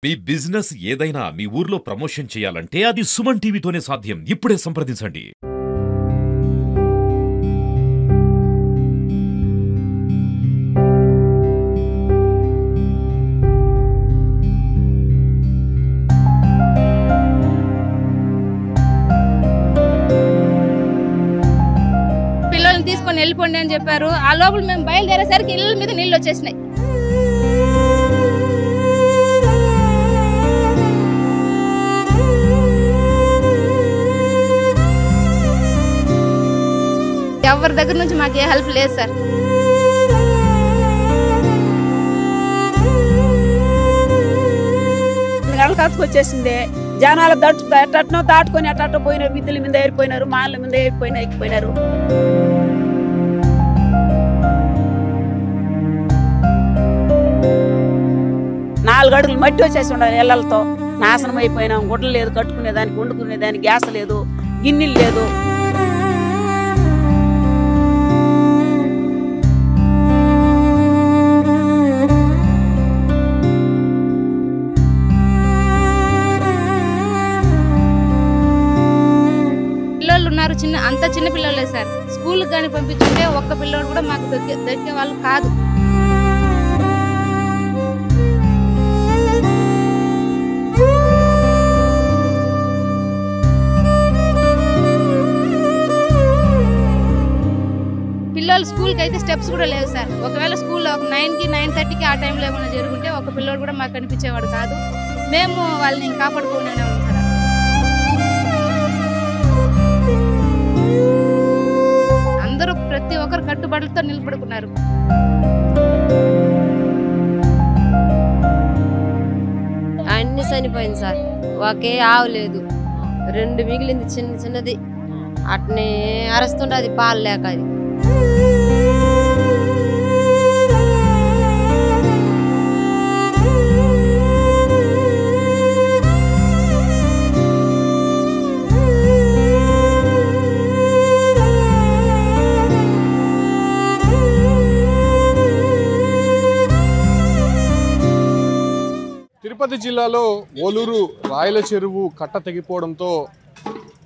మీ business ఏదైనా మీ ఊర్లో promotion చేయాలంటే అది సుమన్ టీవీతోనే సాధ్యం. ఇప్పుడే సంప్రదించండి. పిల్లల్ని తీసుకొని వెళ్ళిపోండి అని చెప్పారు. ఆ లోపల మేము బయలుదేరేసరికి ఇళ్ళ మీద నీళ్ళు వచ్చేసినాయి. ఎవరి దగ్గర నుంచి మాకు ఏ హెల్ప్ లేదు సార్. గలకాతకు వచ్చేసింది. జనాలు ఎట్టనో దాటుకొని అట్ట పోయినారు. మిద్దెల మీద ఏరిపోయినారు, మాళ్ళ మీద ఎక్కిపోయినారు. నాలుగు అడుగులు మట్టి వచ్చేసి ఉండాలి. ఇళ్లతో నాశనం అయిపోయినాం. గుడ్డలు లేదు కట్టుకునేదానికి, వండుకునేదానికి గ్యాస్ లేదు, గిన్నెలు లేదు. ఉన్నారు అంత చిన్న పిల్లలే సార్. స్కూల్కి కానీ పంపించుంటే ఒక్క పిల్లోడు కూడా మాకు దొరికే వాళ్ళు కాదు. పిల్లలు స్కూల్కి అయితే స్టెప్స్ కూడా లేవు సార్. ఒకవేళ స్కూల్లో 9కి 9:30కి ఆ టైంలో ఏమైనా జరుగుంటే ఒక పిల్లోడు కూడా మాకు కనిపించేవాడు కాదు. మేము వాళ్ళని కాపాడుకునే ఉన్నాం సార్. అందరూ ప్రతి ఒక్కరు కట్టుబడులతో నిలబడుకున్నారు. అన్ని చనిపోయింది సార్. ఒకే ఆవు లేదు, 2 మిగిలింది చిన్నది. అట్నే అరుస్తుంటది పాలు లేక. అది తిరుపతి జిల్లాలో ఓలూరు రాయల చెరువు కట్ట తెగిపోవడంతో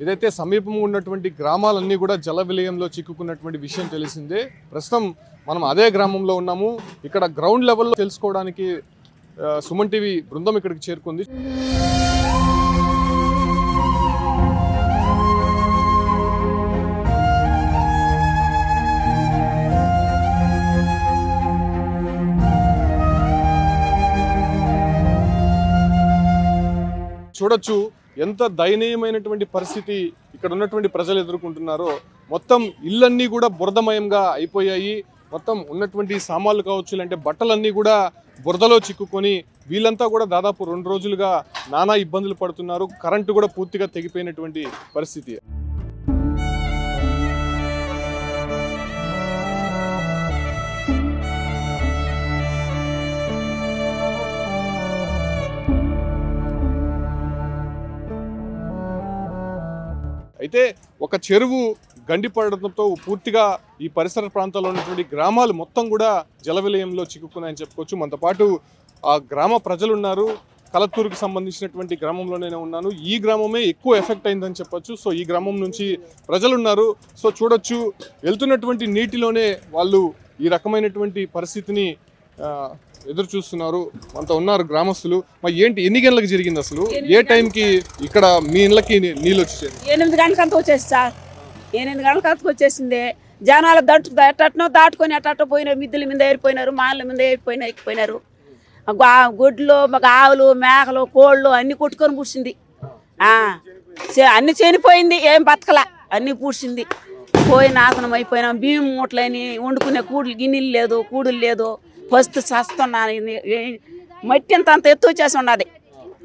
ఏదైతే సమీపంగా ఉన్నటువంటి గ్రామాలన్నీ కూడా జల విలయంలో చిక్కుకున్నటువంటి విషయం తెలిసిందే. ప్రస్తుతం మనం అదే గ్రామంలో ఉన్నాము. ఇక్కడ గ్రౌండ్ లెవెల్లో తెలుసుకోవడానికి సుమన్ టీవీ బృందం ఇక్కడికి చేరుకుంది. చూడొచ్చు ఎంత దయనీయమైనటువంటి పరిస్థితి ఇక్కడ ఉన్నటువంటి ప్రజలు ఎదుర్కొంటున్నారో. మొత్తం ఇళ్ళన్నీ కూడా బురదమయంగా అయిపోయాయి. మొత్తం ఉన్నటువంటి సామాన్లు కావచ్చు, అంటే బట్టలన్నీ కూడా బురదలో చిక్కుకొని వీళ్ళంతా కూడా దాదాపు 2 రోజులుగా నానా ఇబ్బందులు పడుతున్నారు. కరెంటు కూడా పూర్తిగా తెగిపోయినటువంటి పరిస్థితి. అయితే ఒక చెరువు గండిపడడంతో పూర్తిగా ఈ పరిసర ప్రాంతాల్లో ఉన్నటువంటి గ్రామాలు మొత్తం కూడా జల విలయంలో చిక్కుకున్నాయని చెప్పుకోవచ్చు. మనతో పాటు ఆ గ్రామ ప్రజలు ఉన్నారు. కలత్తూరుకు సంబంధించినటువంటి గ్రామంలోనే ఉన్నాను. ఈ గ్రామమే ఎక్కువ ఎఫెక్ట్ అయిందని చెప్పొచ్చు. సో ఈ గ్రామం నుంచి ప్రజలు ఉన్నారు. సో చూడొచ్చు, వెళ్తున్నటువంటి నీటిలోనే వాళ్ళు ఈ రకమైనటువంటి పరిస్థితిని ఎదురు చూస్తున్నారు. అంత ఉన్నారు గ్రామస్తులు. మరి ఏంటి, ఎన్ని గంటలకు జరిగింది అసలు? ఏ టైంకి ఇక్కడ మీ ఇళ్ళకి నీళ్ళు వచ్చేది? 8 గంటలకంతా వచ్చేసి సార్. 8 గంటలకంతా వచ్చేసింది. జనాలు ఎట్టనో దాటుకొని అట్ట పోయినారు. మిద్దెల మీద ఏరిపోయినారు, మాళ్ళ మీద ఎక్కిపోయినారు. గొడ్లు, ఆవులు, మేకలు, కోళ్ళు అన్ని కొట్టుకొని పూడ్చింది. అన్ని చనిపోయింది. ఏం బతకలా, అన్ని పూడ్చింది. పోయి నాశనం అయిపోయినాం. బియ్యం మూటలని, వండుకునే గిన్నెలు లేదు, కూడులు లేదు. ఫస్ట్ చస్తున్నా. మట్టి అంత ఎత్తు వచ్చేసి ఉన్నది.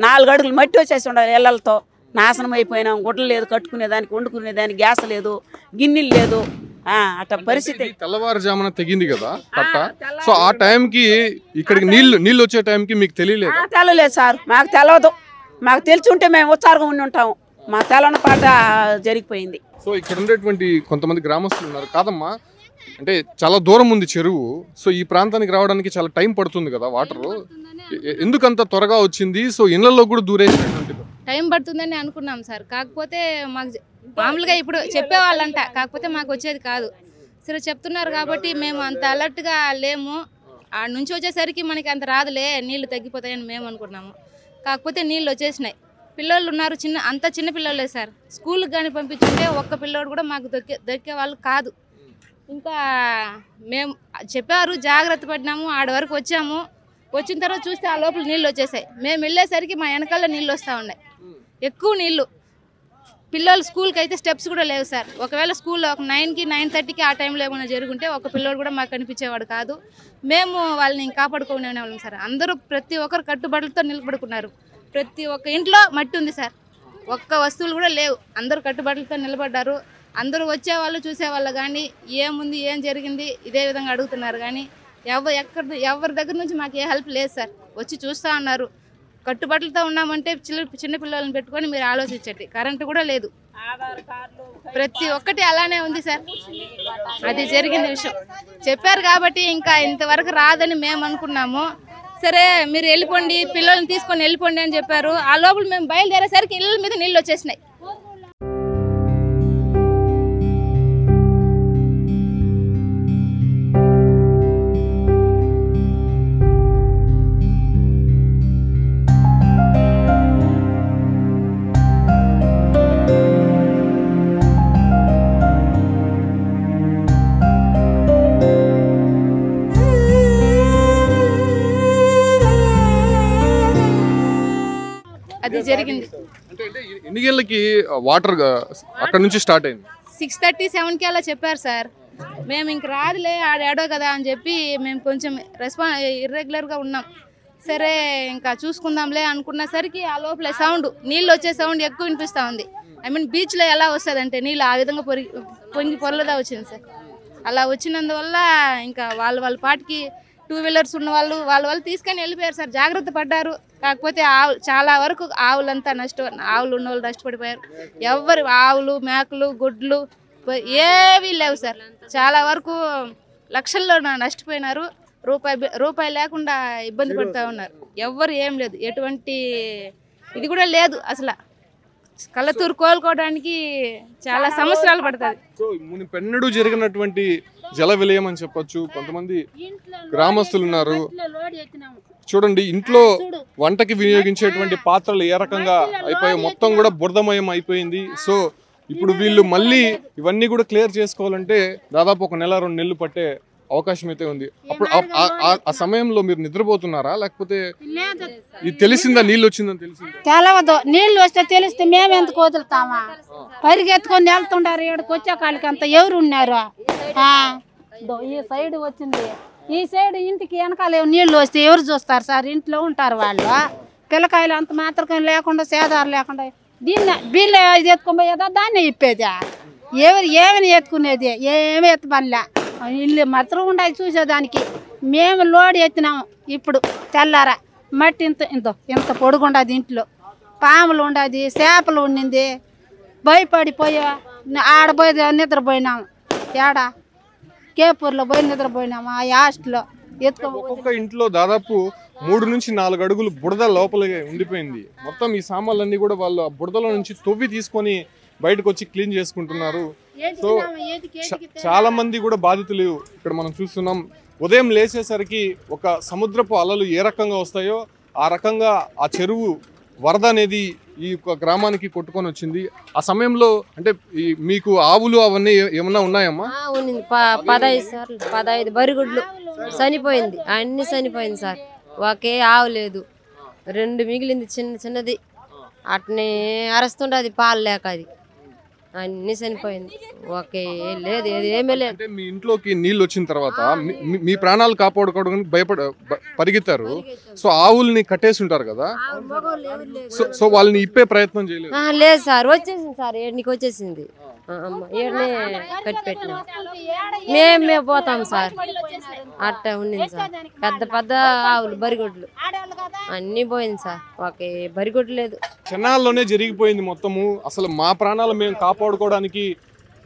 4 అడుగులు మట్టి వచ్చేసి ఉండాలి. ఇళ్లతో నాశనం అయిపోయినాం. గుడ్డలు లేదు కట్టుకునేదానికి, వండుకునేదానికి గ్యాస్ లేదు, గిన్నెలు లేదు. అట్ట పరిస్థితి. తెల్లవారుజామున తెగింది కదా కట్ట. సో ఆ టైంకి ఇక్కడికి నీళ్ళు వచ్చే టైంకి మీకు తెలియలేదు? తెలలేదు సార్, మాకు తెలియదు. మాకు తెలిసి ఉంటే మేము ఉత్సాహంగా ఉండి ఉంటాము. మా తెలని పాట జరిగిపోయింది. సో ఇక్కడ ఉండేటువంటి కొంతమంది గ్రామస్తులు ఉన్నారు. కాదమ్మా, అంటే చాలా దూరం ఉంది చెరువు. సో ఈ ప్రాంతానికి రావడానికి చాలా టైం పడుతుంది కదా వాటర్. ఎందుకంత త్వరగా వచ్చింది? సో ఇళ్లలో కూడా దూరేసినటువంటి టైం పడుతుందని అనుకున్నాం సార్. కాకపోతే మాకు మామూలుగా ఇప్పుడు చెప్పేవాళ్ళంట, కాకపోతే మాకు వచ్చేది కాదు. సరే చెప్తున్నారు కాబట్టి మేము అంత అలర్ట్గా లేము. ఆ నుంచి వచ్చేసరికి మనకి అంత రాదులే, నీళ్లు తగ్గిపోతాయని మేము అనుకున్నాము. కాకపోతే నీళ్ళు వచ్చేసినాయి. పిల్లలు ఉన్నారు, అంత చిన్న పిల్లలే సార్. స్కూల్కి కానీ పంపించుంటే ఒక్క పిల్లోడు కూడా మాకు దొరికే వాళ్ళు కాదు. ఇంకా మేము చెప్పారు, జాగ్రత్త పడినాము. ఆడ వరకు వచ్చాము. వచ్చిన తర్వాత చూస్తే ఆ లోపల నీళ్ళు వచ్చేసాయి. మేము వెళ్ళేసరికి మా వెనకాల నీళ్ళు వస్తూ ఉన్నాయి, ఎక్కువ నీళ్ళు. పిల్లలు స్కూల్కి అయితే స్టెప్స్ కూడా లేవు సార్. ఒకవేళ స్కూల్లో ఒక 9కి 9:30కి ఆ టైంలో ఏమైనా జరుగుంటే ఒక పిల్లోడు కూడా మాకు కనిపించేవాడు కాదు. మేము వాళ్ళని కాపాడుకునే వాళ్ళం సార్. అందరూ ప్రతి ఒక్కరు కట్టుబడులతో నిలబడుకున్నారు. ప్రతి ఒక్క ఇంట్లో మట్టి ఉంది సార్, ఒక్క వస్తువులు కూడా లేవు. అందరూ కట్టుబడులతో నిలబడ్డారు. అందరూ వచ్చేవాళ్ళు చూసేవాళ్ళు కానీ ఏముంది ఏం జరిగింది ఇదే విధంగా అడుగుతున్నారు. కానీ ఎవరి దగ్గర నుంచి మాకు ఏ హెల్ప్ లేదు సార్. వచ్చి చూస్తూ ఉన్నారు. కట్టుబడులతో ఉన్నామంటే చిన్న పిల్లలను పెట్టుకొని మీరు ఆలోచించండి. కరెంటు కూడా లేదు, ప్రతి ఒక్కటి అలానే ఉంది సార్. అది జరిగింది విషయం చెప్పారు కాబట్టి ఇంకా ఇంతవరకు రాదని మేము అనుకున్నాము. సరే మీరు వెళ్ళిపోండి, పిల్లల్ని తీసుకొని వెళ్ళిపోండి అని చెప్పారు. ఆ లోపల మేము బయలుదేరేసరికి ఇళ్ళ మీద నీళ్ళు వచ్చేసినాయి. అది జరిగింది. ఎన్ని గంటలకి వాటర్ అక్కడ నుంచి స్టార్ట్ అయింది? 6:30, 7కి అలా చెప్పారు సార్. మేము ఇంక రాదులే ఆడేడో కదా అని చెప్పి మేము కొంచెం ఇర్రెగ్యులర్గా ఉన్నాం. సరే ఇంకా చూసుకుందాంలే అనుకున్నసరికి ఆ లోపల సౌండ్, నీళ్ళు వచ్చే సౌండ్ ఎక్కువ వినిపిస్తూ ఉంది. బీచ్లో ఎలా వస్తుంది అంటే నీళ్ళు ఆ విధంగా పొంగి పొరలదా వచ్చింది సార్. అలా వచ్చినందువల్ల ఇంకా వాళ్ళ పాటికి 2 వీలర్స్ ఉన్న వాళ్ళు తీసుకొని వెళ్ళిపోయారు సార్. జాగ్రత్త పడ్డారు. కాకపోతే చాలా వరకు ఆవులంతా ఆవులు ఉన్న వాళ్ళు నష్టపడిపోయారు. ఎవరు ఆవులు, మేకలు, గుడ్లు ఏవీ లేవు సార్. చాలా వరకు లక్షల్లో నష్టపోయినారు. రూపాయి లేకుండా ఇబ్బంది పడుతూ ఉన్నారు. ఎవ్వరు ఏం లేదు, ఎటువంటి ఇది కూడా లేదు అసలు. కళ్ళతూరు కోలుకోవడానికి చాలా సంవత్సరాలు పడుతుంది. సో పెన్నడు జరిగినటువంటి జల విలయం అని చెప్పొచ్చు. కొంతమంది గ్రామస్తులు ఉన్నారు. చూడండి, ఇంట్లో వంటకి వినియోగించేటువంటి పాత్రలు ఏ రకంగా అయిపోయాయి, మొత్తం కూడా బురదమయం అయిపోయింది. సో ఇప్పుడు వీళ్ళు మళ్ళీ ఇవన్నీ కూడా క్లియర్ చేసుకోవాలంటే దాదాపు 1 నెల 2 నెలలు పట్టే అవకాశం అయితే ఉంది. అప్పుడు ఆ సమయంలో మీరు నిద్రపోతున్నారా, లేకపోతే ఇది తెలిసిందా నీళ్ళు వచ్చిందని తెలిసిందా? తెలవదు. నీళ్లు వస్తే తెలిస్తే మేము ఎందుకు వదులుతామా? పరిగెత్తుకొని వెళ్తుండారు. ఏడుకు వచ్చే కాళ్ళకి అంత ఎవరు ఉన్నారు? ఈ సైడ్ వచ్చింది, ఈ సైడ్ ఇంటికి వెనకాల నీళ్లు వస్తే ఎవరు చూస్తారు సార్? ఇంట్లో ఉంటారు వాళ్ళు. పిల్లకాయలు అంత మాత్రం లేకుండా సేదారు లేకుండా వీళ్ళు ఇది ఎత్తుకోపోయేదా దాన్ని ఇప్పేదా? ఏమని ఎత్తుకునేది? ఏమి ఎత్తపనిలే. ఇల్లు మాత్రం ఉండాలి చూసేదానికి. మేము లోడ్ ఎత్తినాము. ఇప్పుడు తెల్లారా మట్టి ఇంత పొడుగుండదు. ఇంట్లో పాములు ఉండదు, చేపలు ఉండింది. భయపడిపోయా ఆడపోయి నిద్రపోయినాము. ఏడా కేపూర్లో పోయి నిద్రపోయినాము. ఆ హాస్టల్లో ఒక్కొక్క ఇంట్లో దాదాపు 3 నుంచి 4 అడుగులు బురద లోపల ఉండిపోయింది. మొత్తం ఈ సామాన్లన్నీ కూడా వాళ్ళు ఆ బురదలో నుంచి తవ్వి తీసుకొని బయటకు వచ్చి క్లీన్ చేసుకుంటున్నారు. సో చాలా మంది కూడా బాధితులు ఇక్కడ మనం చూస్తున్నాం. ఉదయం లేచేసరికి ఒక సముద్రపు అలలు ఏ రకంగా వస్తాయో ఆ రకంగా ఆ చెరువు వరద అనేది ఈ గ్రామానికి కొట్టుకొని వచ్చింది. ఆ సమయంలో అంటే మీకు ఆవులు అవన్నీ ఏమన్నా ఉన్నాయమ్మా? 15 బరిగుడ్లు చనిపోయింది, అన్ని చనిపోయింది సార్. ఒకే ఆవు లేదు, 2 మిగిలింది చిన్నది. అట్నే అరుస్తుండది పాలు లేక, అది అన్ని చనిపోయింది. ఓకే లేదు, ఏమీ లేదు. అంటే మీ ఇంట్లోకి నీళ్ళు వచ్చిన తర్వాత మీ ప్రాణాలు కాపాడుకోవడానికి పరిగెత్తారు. సో ఆవుల్ని కట్టేసి ఉంటారు కదా, సో వాళ్ళని ఇప్పే ప్రయత్నం చేయలేదు? లేదు సార్, వచ్చేసింది సార్. ఏడునికి వచ్చేసింది. ఏడనే కట్టి పెట్టినాం. మేము పోతాం సార్. అట్ట ఉండింది సార్. పెద్ద ఆవులు, బరిగొడ్లు అన్ని పోయింది సార్. ఒకే బరిగొడ్లు లేదు. క్షణాల్లోనే జరిగిపోయింది మొత్తము. అసలు మా ప్రాణాలు మేము కాపాడుకోవడానికి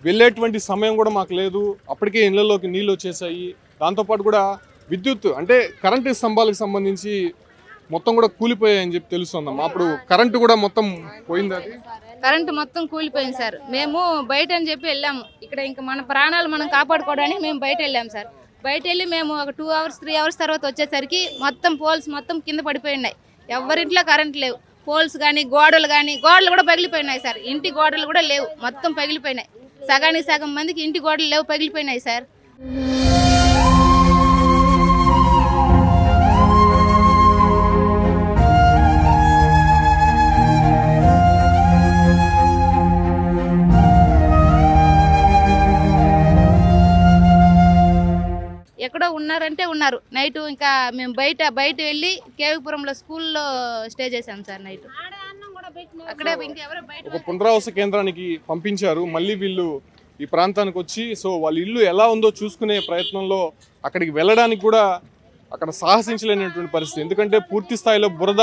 వెళ్ళేటువంటి సమయం కూడా మాకు లేదు, అప్పటికే ఇళ్లలోకి నీళ్ళు వచ్చేసాయి. దాంతోపాటు కూడా విద్యుత్ అంటే కరెంటు స్తంభాలకు సంబంధించి మొత్తం కూడా కూలిపోయాయని చెప్పి తెలుస్తుందమ్మా. అప్పుడు కరెంటు కూడా మొత్తం పోయింది, అది కరెంటు మొత్తం కూలిపోయింది సార్. మేము బయట అని చెప్పి వెళ్ళాము, ఇక్కడ ఇంకా మన ప్రాణాలు మనం కాపాడుకోవడానికి మేము బయట వెళ్ళాము సార్. బయట వెళ్ళి మేము ఒక 2 hours 3 hours తర్వాత వచ్చేసరికి మొత్తం పోల్స్ మొత్తం కింద పడిపోయినాయి. ఎవరింట్లో కరెంట్ లేవు. పోల్స్ కానీ గోడలు కూడా పగిలిపోయినాయి సార్. ఇంటి గోడలు కూడా లేవు, మొత్తం పగిలిపోయినాయి. సగానికి సగం మందికి ఇంటి గోడలు లేవు, పగిలిపోయినాయి సార్. ఎక్కడో ఉన్నారంటే ఉన్నారు. నైట్ ఇంకా మేము బయట వెళ్ళి కేవీపురంలో స్కూల్లో స్టే చేసాం సార్. నైట్ అక్కడే ఇంకెవరో బయట ఒక పునరావాస కేంద్రానికి పంపించారు. మళ్ళీ వీళ్ళు ఈ ప్రాంతానికి వచ్చి సో వాళ్ళ ఇల్లు ఎలా ఉందో చూసుకునే ప్రయత్నంలో అక్కడికి వెళ్ళడానికి కూడా అక్కడ సాహసించలేనటువంటి పరిస్థితి. ఎందుకంటే పూర్తి స్థాయిలో బురద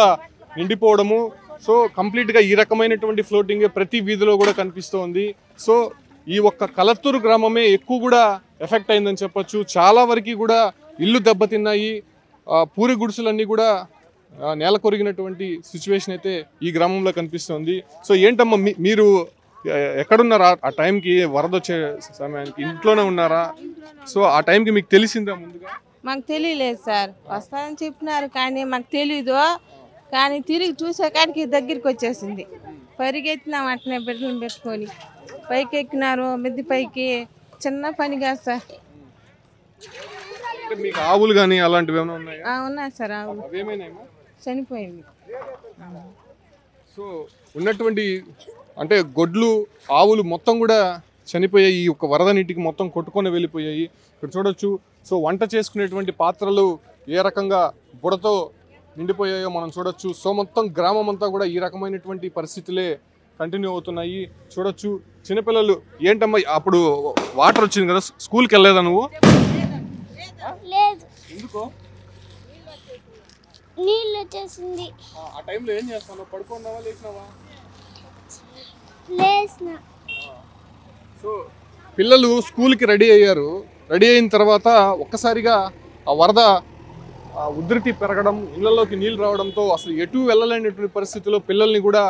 నిండిపోవడము. సో కంప్లీట్గా ఈ రకమైనటువంటి ఫ్లోటింగ్ ప్రతి వీధిలో కూడా కనిపిస్తోంది. సో ఈ ఒక్క కలత్తూరు గ్రామమే ఎక్కువ కూడా ఎఫెక్ట్ అయిందని చెప్పొచ్చు. చాలా వరకు కూడా ఇల్లు దెబ్బతిన్నాయి. పూరి గుడిసెలన్నీ కూడా నేల కొరిగినటువంటి సిచ్యువేషన్ అయితే ఈ గ్రామంలో కనిపిస్తుంది. సో ఏంటమ్మా మీరు ఎక్కడున్నారా ఆ టైంకి, వరద వచ్చే సమయానికి ఇంట్లోనే ఉన్నారా? సో ఆ టైంకి మీకు తెలిసిందా ముందుగా? మాకు తెలియలేదు సార్, వస్తానని చెప్పినారు కానీ మాకు తెలీదు. కానీ తిరిగి చూసే కాడికి దగ్గరికి వచ్చేసింది. పరిగెత్తినాం అట్నే బిడ్డలను పెట్టుకొని, పైకి ఎక్కినారు. మిద్ది పైకి చిన్న పని కాదు సార్. మీకు ఆవులు కానీ అలాంటివి ఏమైనా ఉన్నాయా? ఉన్నాయి సార్, ఆవులు అవేమైనాయమ్మా? చనిపోయింది. సో ఉన్నటువంటి అంటే గొడ్లు ఆవులు మొత్తం కూడా చనిపోయాయి. ఈ యొక్క వరద నీటికి మొత్తం కొట్టుకొని వెళ్ళిపోయాయి. ఇక్కడ చూడొచ్చు. సో వంట చేసుకునేటువంటి పాత్రలు ఏ రకంగా బుడతో నిండిపోయాయో మనం చూడొచ్చు. సో మొత్తం గ్రామం అంతా కూడా ఈ రకమైనటువంటి పరిస్థితులే కంటిన్యూ అవుతున్నాయి. చూడొచ్చు చిన్నపిల్లలు. ఏంటమ్మా అప్పుడు వాటర్ వచ్చింది కదా, స్కూల్కి వెళ్ళలేదా నువ్వు? లేదు, ఎందుకో? నీళ్ళు వచ్చేసింది. ఆ టైంలో ఏం చేస్తావు? పడుకున్నావా లేచినావా? లేచిన. సో పిల్లలు స్కూల్కి రెడీ అయ్యారు. రెడీ అయిన తర్వాత ఒక్కసారిగా ఆ వరద ఉధృతి పెరగడం, ఇళ్లలోకి నీళ్ళు రావడంతో అసలు ఎటు వెళ్ళలేనటువంటి పరిస్థితిలో పిల్లల్ని కూడా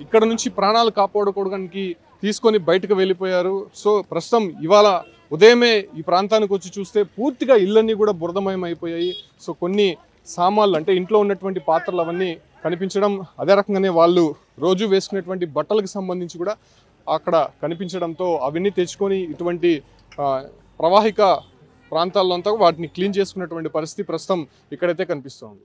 ఇక్కడ నుంచి ప్రాణాలు కాపాడుకోవడానికి తీసుకొని బయటకు వెళ్ళిపోయారు. సో ప్రస్తుతం ఇవాళ ఉదయమే ఈ ప్రాంతానికి వచ్చి చూస్తే పూర్తిగా ఇళ్ళన్నీ కూడా బురదమయం అయిపోయాయి. సో కొన్ని సామాన్లు అంటే ఇంట్లో ఉన్నటువంటి పాత్రలు అవన్నీ కనిపించడం, అదే రకంగానే వాళ్ళు రోజు వేసుకునేటువంటి బట్టలకు సంబంధించి కూడా అక్కడ కనిపించడంతో అవన్నీ తెచ్చుకొని ఇటువంటి ప్రవాహిక ప్రాంతాల్లో అంతా వాటిని క్లీన్ చేసుకున్నటువంటి పరిస్థితి ప్రస్తుతం ఇక్కడైతే కనిపిస్తోంది.